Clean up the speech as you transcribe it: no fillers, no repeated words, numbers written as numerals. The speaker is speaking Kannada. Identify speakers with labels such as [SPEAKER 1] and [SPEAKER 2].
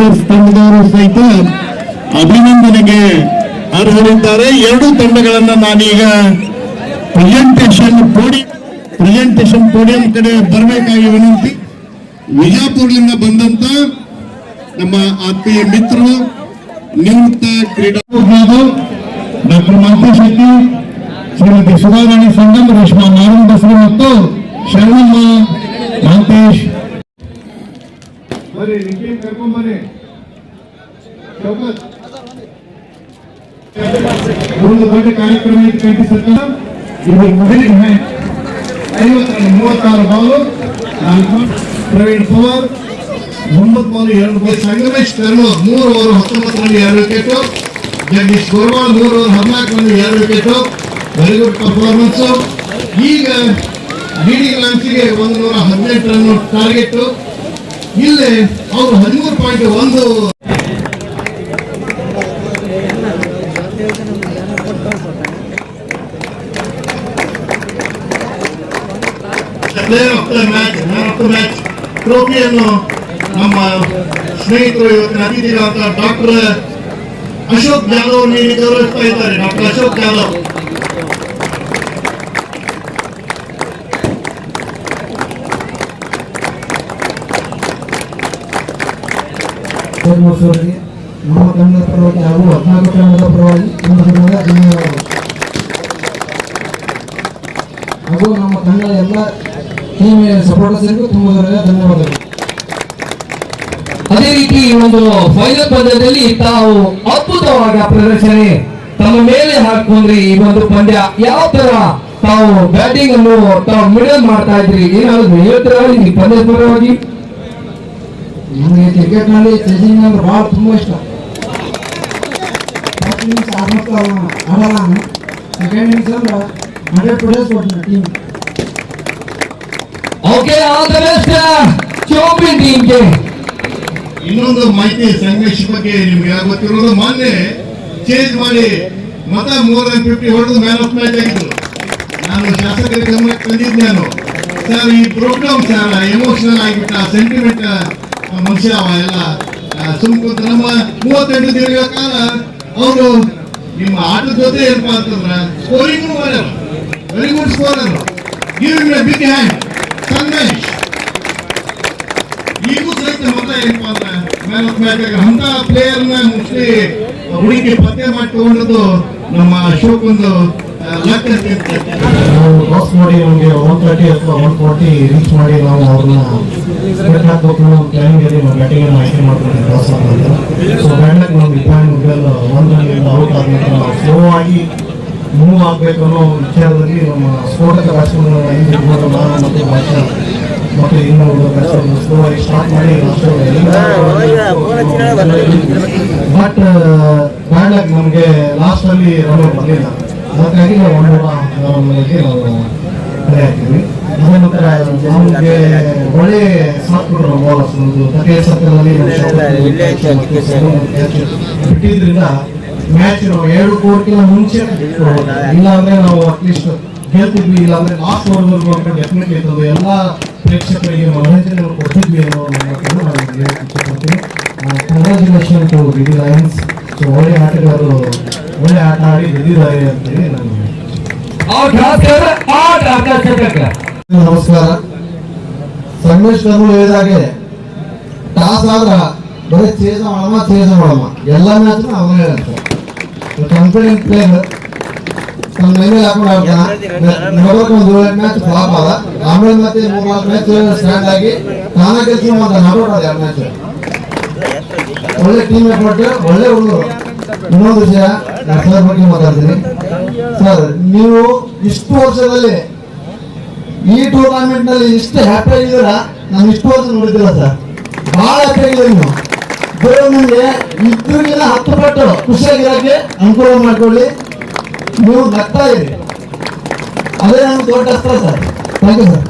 [SPEAKER 1] ರೇಸರ್ಸ್ ತಂಡದವರು ಸಹಿತ ಅಭಿನಂದನೆಗೆ ಅರ್ಹರಿದ್ದಾರೆ. ಎರಡೂ ತಂಡಗಳನ್ನ ನಾನೀಗ ಪ್ರೆಸೆಂಟೇಷನ್ ಪೋಡಿಯಂ ಕಡೆ ಬರಬೇಕಾಗಿ ವಿನಂತಿ. ವಿಜಯಪುರದಿಂದ ಬಂದಂತ ನಮ್ಮ ಆತ್ಮೀಯ ಮಿತ್ರರು ನಿವೃತ್ತ ಕ್ರೀಡಾಪಟು ಡಾಕ್ಟರ್ ಮಂತೇಶ್ ಶೆಟ್ಟಿ, ಶ್ರೀಮತಿ ಸುಧಾರಾಣಿ ಸಂಗಮ್, ರೇಷ್ಮಾ ನಾರಾಯಣ ಬಸರಿ ಮತ್ತು ಶರಣಮ್ಮ ಮಂತೇಶ್. ಒಂದು ದೊಡ್ಡ ಕಾರ್ಯಕ್ರಮ ಕೈಟಿ ಸರ್ಕಾರ ಇದು ಮೊದಲಿಗೆ 56 ball, Praveen Pawar 9 ball 2 ball, Sangamesh Karnoor 3 over 19 2 wicket, Jagadish Gorwal 3 over 14 2 wicket. Very good performance. ಈಗ ಲೀಡಿಂಗ್ ಲಾನ್ಸಿಗೆ 118 ರನ್ ಟಾರ್ಗೆಟ್. ಇಲ್ಲಿ ಅವರು 13.1 player of the match, man of the match ಟ್ರೋಫಿಯನ್ನು ನಮ್ಮ ಸ್ನೇಹಿತರು ಇವತ್ತಿನ ಅತಿಥಿಗಳಾದ ಡಾಕ್ಟರ್ ಅಶೋಕ್ ಜಾಧವ್ ನೀಡಿ ಗೌರವಿಸ್ತಾ ಇದ್ದಾರೆ. ಡಾಕ್ಟರ್ ಅಶೋಕ್ ಜಾಧವ್
[SPEAKER 2] ನಮ್ಮ ತಂಡದ ಪರವಾಗಿ ಹಾಗೂ 14 ತಂಡದ ಪರವಾಗಿ ಧನ್ಯವಾದಗಳು. ಹಾಗೂ ನಮ್ಮ ತಂಡದ ಎಲ್ಲ ಟೀಮ್ ಸಪೋರ್ಟರ್ಸ್ಗೂ ತುಂಬಾ ಧನ್ಯವಾದಗಳು.
[SPEAKER 3] ಅದೇ ರೀತಿ ಈ ಒಂದು ಫೈನಲ್ ಪಂದ್ಯದಲ್ಲಿ ತಾವು ಅದ್ಭುತವಾದ ಪ್ರದರ್ಶನ ತಮ್ಮ ಮೇಲೆ ಹಾಕೊಂಡ್ರಿ. ಈ ಒಂದು ಪಂದ್ಯ ಯಾವ ತರ ತಾವು ಬ್ಯಾಟಿಂಗ್ ಅನ್ನು ತಾವು ಮಿಡಲ್ ಮಾಡ್ತಾ ಇದ್ರಿ, ಏನಾದ್ರು ಹೇಳ್ತೀರಾ ಈ ಪಂದ್ಯದ ಪರವಾಗಿ?
[SPEAKER 2] ನನಗೆ ಕ್ರಿಕೆಟ್ ನಲ್ಲಿ ಚೇಸಿಂಗ್ ಅಂದ್ರೆ ಬಹಳ ತುಂಬಾ ಇಷ್ಟ. ಆಡಲ್ಲ, ಸೆಕೆಂಡ್ ಇನ್ನಿಂಗ್ಸ್ ಅಂದ್ರೆ 100% ಕೊಡ್ತೀನಿ team.
[SPEAKER 3] Okay, all the best champion ಟೀಮ್ಗೆ.
[SPEAKER 1] ಇನ್ನೊಂದು ಮಾಹಿತಿ ಸಂಗಮೇಶ್ ಬಗ್ಗೆ ನಿಮ್ಗೆ ಗೊತ್ತಿರೋದು, ಮೊನ್ನೆ ಚೇಂಜ್ ಮಾಡಿ ಮತ 350 ಹೊಡೆದು ಮ್ಯಾನ್ ಆಫ್ ಮ್ಯಾಚ್ ಆಗಿದ್ರು. ನಾನು ಶಾಸಕರ ಗಮನಕ್ಕೆ ತಂದಿದ್ದೆ. ನಾನು ಸರ್ ಈ ಪ್ರೋಗ್ರಾಮ್ ಸರ್ ಎಮೋಷನಲ್ ಆಗಿಬಿಟ್ಟ, ಸೆಂಟಿಮೆಂಟ್ ಮನುಷ್ಯ ಎಲ್ಲ ಸುಮ್ಕೂತ ನಮ್ಮ 38 ದಿನಗಳ ಕಾಲ ಅವರು ನಿಮ್ಮ ಆಟದ ಜೊತೆ ಏನಪ್ಪ ಅಂತಂದ್ರ ಸ್ಕೋರಿಂಗ್ ಮಾಡ್ಯಾರ. Very good scorer. Give him a big hand Sangamesh. ಈಗೂ ಸಹಿತ ಮತ ಏನಪ್ಪಾ ಅಂದ್ರೆ ಮ್ಯಾನ್ ಆಫ್ ಮ್ಯಾಚ್ ಅಂತ ಪ್ಲೇಯರ್ನ ಮುಖ್ಯ ಹುಡುಗಿ ಪತ್ತೆ ಮಾಡಿ ತಗೊಂಡದ್ದು ನಮ್ಮ ಅಶೋಕ್ ಒಂದು ಲೆಕ್ಕ
[SPEAKER 2] ಲಾಸ್ ಮಾಡಿ ನಮಗೆ 130 ಅಥವಾ 140 ರೀಚ್ ಮಾಡಿ ನಾವು ಅವ್ರನ್ನ ಹಾಕಬೇಕು ಅನ್ನೋ ಪ್ಲಾನಿಂಗ್ ಅಲ್ಲಿ ನಾವು ಬ್ಯಾಟಿಂಗ್ ಅನ್ನು ಆಯ್ಕೆ ಮಾಡ್ಕೊಂಡಿದ್ವಿ ಲಾಸ್ ಅಂತ. ಸೊ ಬ್ಯಾಟ್ಲಾಕ್ ನಮ್ಗೆ ಪಾಯಿಂಟ್ ಮೊದಲು 1 ರನ್ನಿಂದ ಔಟ್ ಆದ್ಮೇಲೆ ನಾವು ಸ್ಲೋ ಆಗಿ ಮೂವ್ ಆಗಬೇಕು ಅನ್ನೋ ವಿಚಾರದಲ್ಲಿ ನಮ್ಮ ಸ್ಫೋಟಕ ಬ್ಯಾಟ್ಸ್ಮನ್ 5 ನಾನು ಮತ್ತು ಭಾಷಾ ಮತ್ತು ಇನ್ನೊಂದು ಬ್ಯಾಟ್ಸ್ಮನ್ ಸ್ಲೋ ಆಗಿ ಸ್ಟಾರ್ಟ್ ಮಾಡಿ ಬಟ್ ಬ್ಯಾಟ್ಲಾಕ್ ನಮಗೆ ಲಾಸ್ಟ್ ಅಲ್ಲಿ ರನ್ ಬರಲಿಲ್ಲ. ಹಾಗಾಗಿ ನಾವು 111ಗೆ ನಾವು ಕಡೆ ಹಾಕಿದ್ವಿ. ಅದೇ ನಂತರ ನಮಗೆ ಒಳ್ಳೆ ಸಾಥ್ ಕೊಟ್ಟರು ಬಾಲರ್ಸ್. ಒಂದು 38 ಸರ್ಕಲ್ನಲ್ಲಿ ಬಿಟ್ಟಿದ್ರಿಂದ ಮ್ಯಾಚ್ ನಾವು 2 ಓವರ್ಗಿಂತ ಮುಂಚೆ ಇಲ್ಲ ಅಂದ್ರೆ ನಾವು ಅಟ್ಲೀಸ್ಟ್ ಗೆಲ್ತಿದ್ವಿ, ಇಲ್ಲ ಅಂದ್ರೆ ಲಾಸ್ಟ್ ಓವರ್ವರೆಗೂ ಅಂತ ಡೆಫಿನೆಟ್ಲಿ ಇರ್ತದೆ. ಎಲ್ಲ ಪ್ರೇಕ್ಷಕರಿಗೆ ಮನೋರಂಜನೆ ಕೊಡ್ತಿದ್ವಿ ಅನ್ನೋ ಮಾತನ್ನು ನಾನು ಇಷ್ಟಪಡ್ತೀನಿ. Congratulation to DD lions. So ಒಳ್ಳೆ ಆಟಗಾರರು ಒಳ್ಳೆ ಆಟ ಆಡಿ ಗೆದ್ದಿದ್ದಾರೆ ಅಂತೇಳಿ ನಾನು ನಮಸ್ಕಾರ. ಸಂಗಮೇಶ್ ಕರ್ನೂಲ್ ಹೇಳಿದಾಗೆ ಟಾಸ್ ಆದ್ರ ಬರೀ ಚೇಸ ಮಾಡಮ್ಮ ಎಲ್ಲ ಮ್ಯಾಚ್ ಅವನೇ ಹೇಳ್ತಾರೆ. ಕಾನ್ಫಿಡೆಂಟ್ ಪ್ಲೇಯರ್ ತನ್ನ ಮೈ ಮೇಲೆ ಹಾಕೊಂಡು ಆಡ್ತಾನ. ಒಂದು 7 ಮ್ಯಾಚ್ ಫ್ಲಾಪ್ ಆದ, ಆಮೇಲೆ ಮತ್ತೆ 3-4 ಮ್ಯಾಚ್ ಸ್ಟ್ಯಾಂಡ್ ಆಗಿ ನಾನಾ ಕೆಲಸ ಮಾಡ್ತಾನೆ. ನಾಟೌಟ್ ಆದ 2 ಮ್ಯಾಚ್. ಒಳ್ಳೆ ಟೀಮ್ ಎಫರ್ಟ್, ಒಳ್ಳೆ ಹುಡುಗರು. ಇನ್ನೊಂದು ವಿಷಯ ಸರ್ ಬಗ್ಗೆ ಮಾತಾಡ್ತೀನಿ. ಸರ್ ನೀವು ಇಷ್ಟು ವರ್ಷದಲ್ಲಿ ಈ ಟೂರ್ನಮೆಂಟ್ ನಲ್ಲಿ ಇಷ್ಟು ಹ್ಯಾಪಿ ಆಗಿದ್ದೀರಾ, ನಾನು ಇಷ್ಟು ವರ್ಷ ನೋಡಿದ್ದಿಲ್ಲ ಸರ್. ಬಹಳ ಹ್ಯಾಪಿ ಆಗಿದ್ದೀರಿ ನೀವು. ದೇವರು ನಿಮಗೆ ಇದ್ರಿಗಿಂತ 10 ಪಟ್ಟು ಖುಷಿಯಾಗಿರೋಕ್ಕೆ ಅನುಕೂಲ ಮಾಡ್ಕೊಳ್ಳಿ. ನೀವು ನಗ್ತಾ ಇರಿ, ಅದೇ ನಮ್ಗೆ ದೊಡ್ಡ ಅಸ್ತ್ರ ಸರ್. Thank you sir.